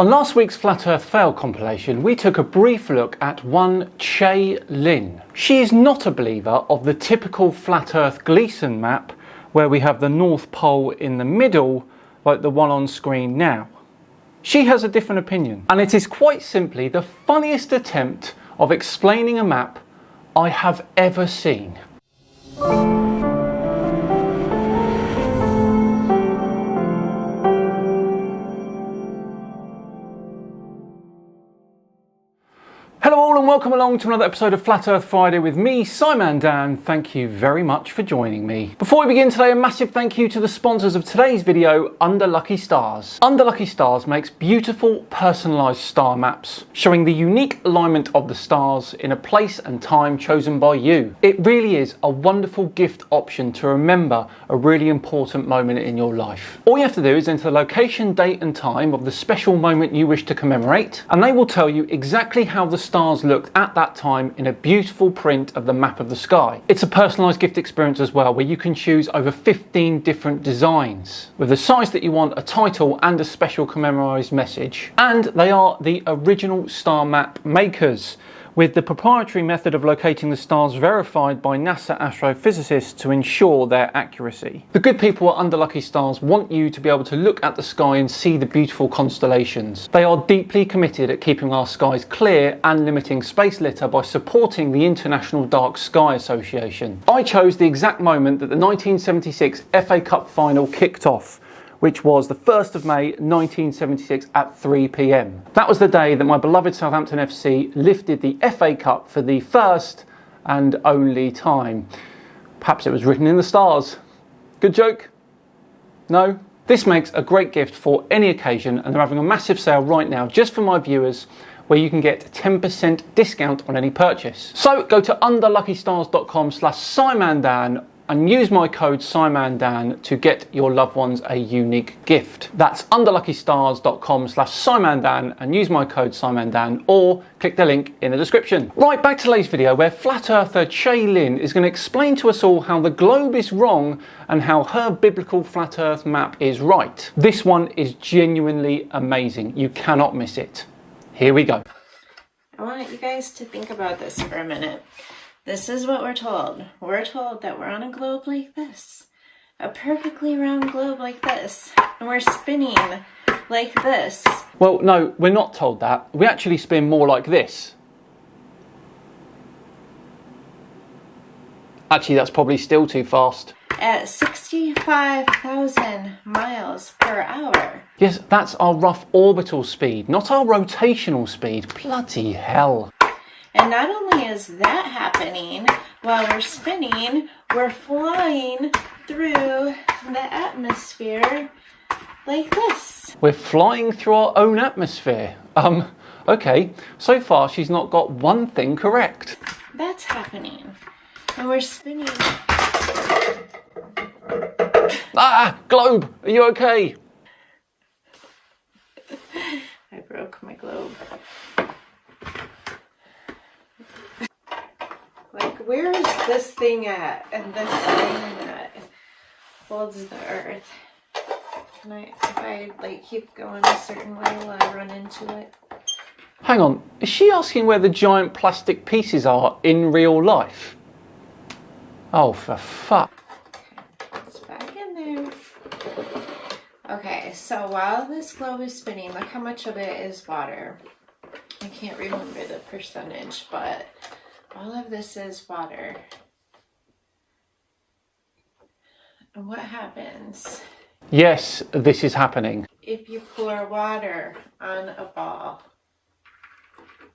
On last week's Flat Earth Fail compilation, we took a brief look at one Che Lin. She is not a believer of the typical Flat Earth Gleason map, where we have the North Pole in the middle, like the one on screen now. She has a different opinion, and it is quite simply the funniest attempt of explaining a map I have ever seen. Hello all and welcome along to another episode of Flat Earth Friday with me, Simon Dan. Thank you very much for joining me. Before we begin today, a massive thank you to the sponsors of today's video, Under Lucky Stars. Under Lucky Stars makes beautiful personalised star maps, showing the unique alignment of the stars in a place and time chosen by you. It really is a wonderful gift option to remember a really important moment in your life. All you have to do is enter the location, date and time of the special moment you wish to commemorate, and they will tell you exactly how the stars looked at that time in a beautiful print of the map of the sky. It's a personalised gift experience as well, where you can choose over 15 different designs with the size that you want, a title and a special commemorised message. And they are the original star map makers, with the proprietary method of locating the stars verified by NASA astrophysicists to ensure their accuracy. The good people at Under Lucky Stars want you to be able to look at the sky and see the beautiful constellations. They are deeply committed at keeping our skies clear and limiting space litter by supporting the International Dark Sky Association. I chose the exact moment that the 1976 FA Cup final kicked off, which was the 1st of May 1976 at 3 p.m. That was the day that my beloved Southampton FC lifted the FA Cup for the first and only time. Perhaps it was written in the stars. Good joke? No? This makes a great gift for any occasion, and they're having a massive sale right now just for my viewers, where you can get 10% discount on any purchase. So go to underluckystars.com/SimonDan and use my code SimonDan to get your loved ones a unique gift. That's underluckystars.com/SimonDan and use my code SimonDan, or click the link in the description. Right, back to today's video, where flat earther Che Lin is going to explain to us all how the globe is wrong and how her biblical flat earth map is right. This one is genuinely amazing. You cannot miss it. Here we go. I want you guys to think about this for a minute. This is what we're told. We're told that we're on a globe like this, a perfectly round globe like this, and we're spinning like this. Well, no, we're not told that. We actually spin more like this. Actually, that's probably still too fast. At 65,000 miles per hour. Yes, that's our rough orbital speed, not our rotational speed. Bloody hell. And not only is that happening, while we're spinning, we're flying through the atmosphere like this. We're flying through our own atmosphere. Okay, so far she's not got one thing correct. That's happening. And we're spinning. Ah, globe, are you okay? I broke my globe. Like, where is this thing at? And this thing that holds the earth? And if I like keep going a certain way, will I run into it? Hang on, is she asking where the giant plastic pieces are in real life? Oh, for fuck. Okay, it's back in there. Okay, so while this globe is spinning, look how much of it is water. I can't remember the percentage, but all of this is water. And what happens? Yes, this is happening. If you pour water on a ball?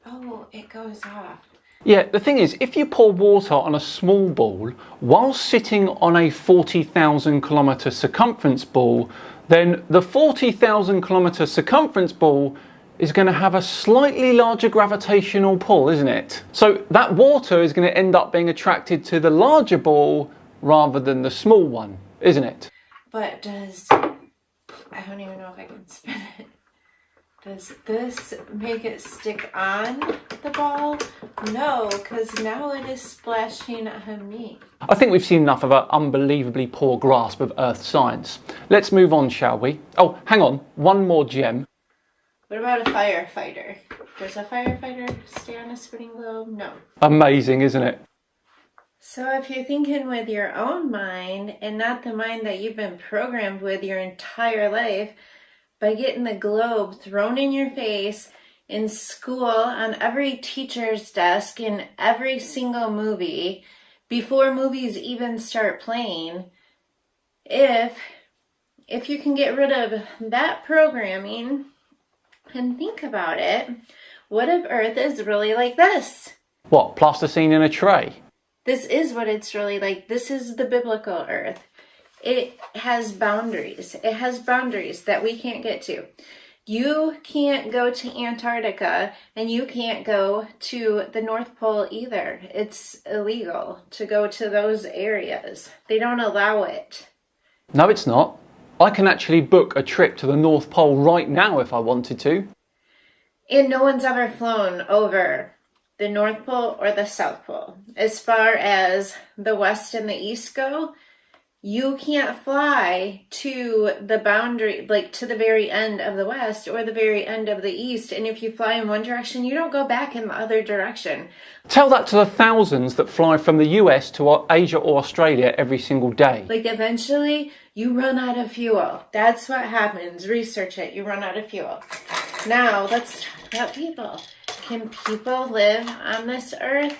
Oh, it goes off. Yeah, the thing is, if you pour water on a small ball while sitting on a 40,000 kilometre circumference ball, then the 40,000 kilometre circumference ball is going to have a slightly larger gravitational pull, isn't it? So that water is going to end up being attracted to the larger ball rather than the small one, isn't it? But does, I don't even know if I can spin it. Does this make it stick on the ball? No, because now it is splashing on me. I think we've seen enough of our unbelievably poor grasp of Earth science. Let's move on, shall we? Oh, hang on, one more gem. What about a firefighter? Does a firefighter stay on a spinning globe? No. Amazing, isn't it? So if you're thinking with your own mind and not the mind that you've been programmed with your entire life, by getting the globe thrown in your face in school, on every teacher's desk, in every single movie, before movies even start playing, if you can get rid of that programming and think about it, what if Earth is really like this? What, plasticine in a tray? This is what it's really like. This is the biblical Earth. It has boundaries. It has boundaries that we can't get to. You can't go to Antarctica and you can't go to the North Pole either. It's illegal to go to those areas. They don't allow it. No, it's not. I can actually book a trip to the North Pole right now if I wanted to. And no one's ever flown over the North Pole or the South Pole. As far as the West and the East go, you can't fly to the boundary, like to the very end of the West or the very end of the East. And if you fly in one direction, you don't go back in the other direction. Tell that to the thousands that fly from the US to Asia or Australia every single day. Like eventually you run out of fuel. That's what happens. Research it. You run out of fuel. Now let's talk about people. Can people live on this earth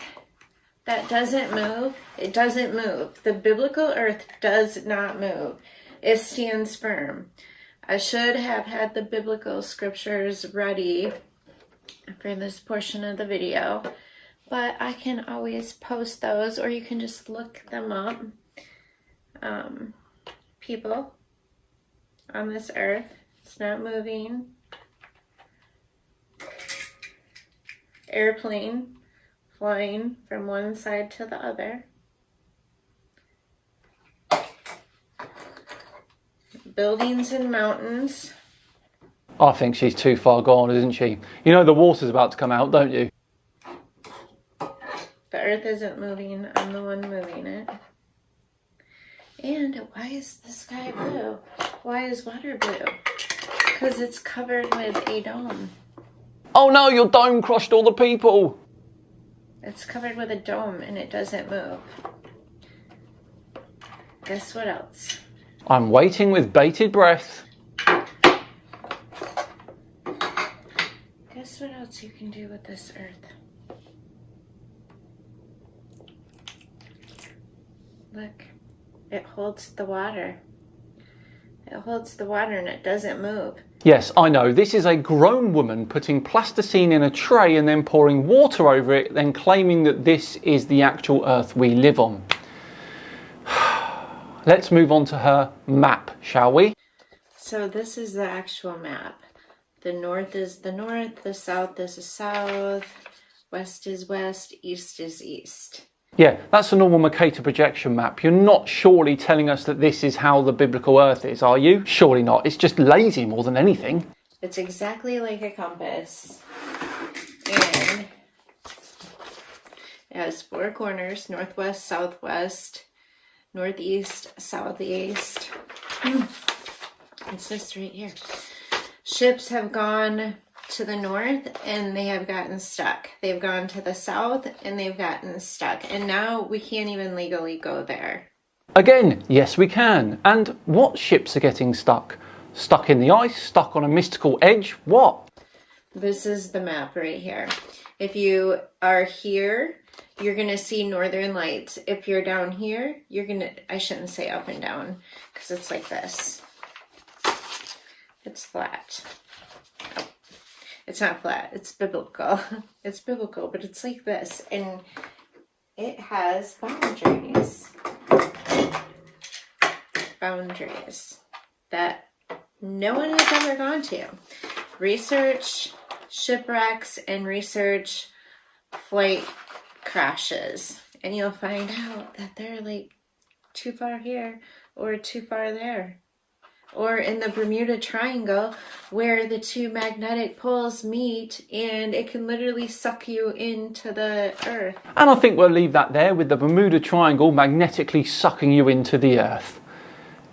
that doesn't move? It doesn't move. The biblical earth does not move. It stands firm. I should have had the biblical scriptures ready for this portion of the video, but I can always post those, or you can just look them up. People on this earth, it's not moving. Airplane flying from one side to the other. Buildings and mountains. I think she's too far gone, isn't she? You know the water's about to come out, don't you? The earth isn't moving, I'm the one moving it. And why is the sky blue? Why is water blue? Because it's covered with a dome. Oh no, your dome crushed all the people. It's covered with a dome and it doesn't move. Guess what else? I'm waiting with bated breath. Guess what else you can do with this earth? Look, it holds the water. It holds the water and it doesn't move. Yes, I know. This is a grown woman putting plasticine in a tray and then pouring water over it, then claiming that this is the actual earth we live on. Let's move on to her map, shall we? So this is the actual map. The north is the north, the south is the south, west is west, east is east. Yeah, that's a normal Mercator projection map. You're not surely telling us that this is how the biblical earth is, are you? Surely not. It's just lazy more than anything. It's exactly like a compass. And it has four corners: northwest, southwest, northeast, southeast. It's just right here. Ships have gone to the north and they have gotten stuck. They've gone to the south and they've gotten stuck. And now we can't even legally go there. Again, yes we can. And what ships are getting stuck? Stuck in the ice? Stuck on a mystical edge? What? This is the map right here. If you are here, you're going to see northern lights. If you're down here, you're going to, I shouldn't say up and down because it's like this. It's flat. Oh, it's not flat. It's biblical. It's biblical, but it's like this. And it has boundaries. Boundaries that no one has ever gone to. Research shipwrecks and research flight crashes. And you'll find out that they're like too far here or too far there. Or in the Bermuda Triangle where the two magnetic poles meet and it can literally suck you into the earth. And I think we'll leave that there with the Bermuda Triangle magnetically sucking you into the earth.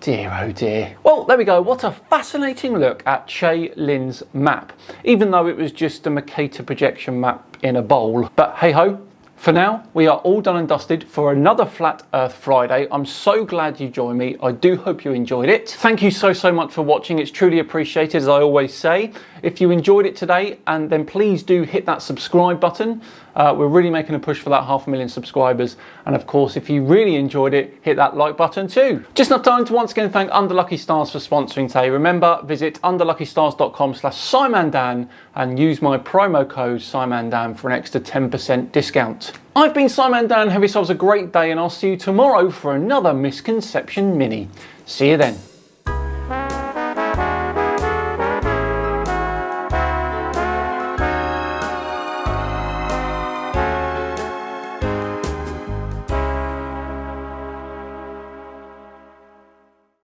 Dear, oh dear. Well, there we go. What a fascinating look at Che Lin's map, even though it was just a Mercator projection map in a bowl. But hey ho, for now, we are all done and dusted for another Flat Earth Friday. I'm so glad you joined me. I do hope you enjoyed it. Thank you so much for watching. It's truly appreciated, as I always say. If you enjoyed it today, and then please do hit that subscribe button. We're really making a push for that 500,000 subscribers. And of course, if you really enjoyed it, hit that like button too. Just enough time to once again thank Under Lucky Stars for sponsoring today. Remember, visit underluckystars.com/SimonDan and use my promo code SimonDan for an extra 10% discount. I've been Simon Dan. Have yourselves a great day, and I'll see you tomorrow for another Misconception Mini. See you then.